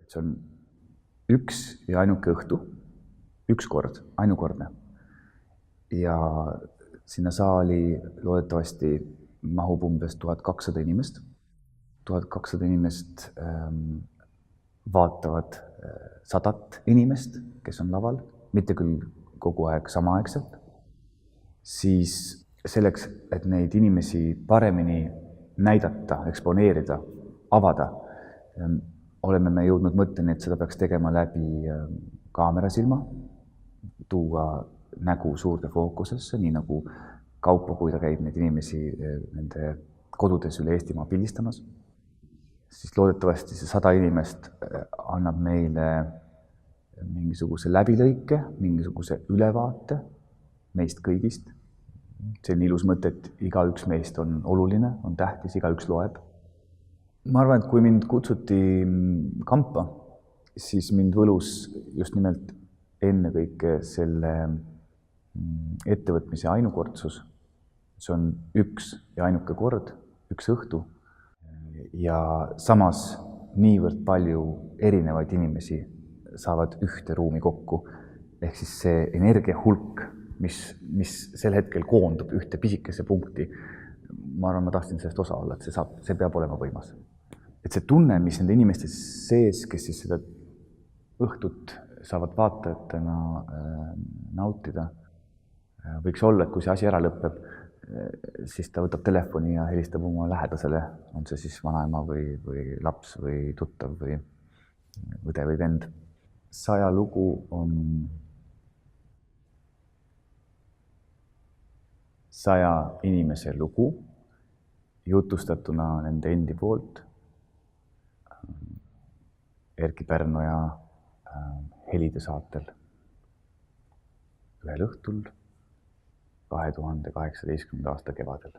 see on üks ja ainuke õhtu, üks kord, ainukordne. Ja sinna saali loodetavasti mahub umbes 1200 inimest. 1200 inimest vaatavad 100 inimest, kes on laval, mitte küll kogu aeg samaaegselt. Siis selleks, et neid inimesi paremini näidata, eksponeerida, avada, oleme me jõudnud mõtteni, et seda peaks tegema läbi kaamerasilma, tuua nägu suurde fookusesse, nii nagu Kaupo, kui ta käib neid inimesi nende kodudes üle Eestimaa pildistamas. Siis loodetavasti see 100 inimest annab meile mingisuguse läbilõike, mingisuguse ülevaate meist kõigist. See on ilus mõte, et igaüks meist on oluline, on tähtis, igaüks loeb. Ma arvan, et kui mind kutsuti kampa, siis mind võlus just nimelt ennekõike selle ettevõtmise ainukordsus. See on üks ja ainuke kord, üks õhtu ja samas niivõrd palju erinevaid inimesi saavad ühte ruumi kokku. Ehk siis see energia hulk, mis sel hetkel koondub ühte pisikese punkti, ma arvan, ma tahtsin sellest osa olla, et see peab olema võimas. Et see tunne, mis nende inimeste sees, kes siis seda õhtut saavad vaatajatena nautida, võiks olla, et kui see asi ära lõpeb, siis ta võtab telefoni ja helistab oma lähedasele, on see siis vanaema või laps või tuttav või õde või vend. 100 lugu on 100 inimese lugu, jutustatuna nende endi poolt. Erki Pärnoja Helide saatel ühel õhtul 2018. aasta kevadel.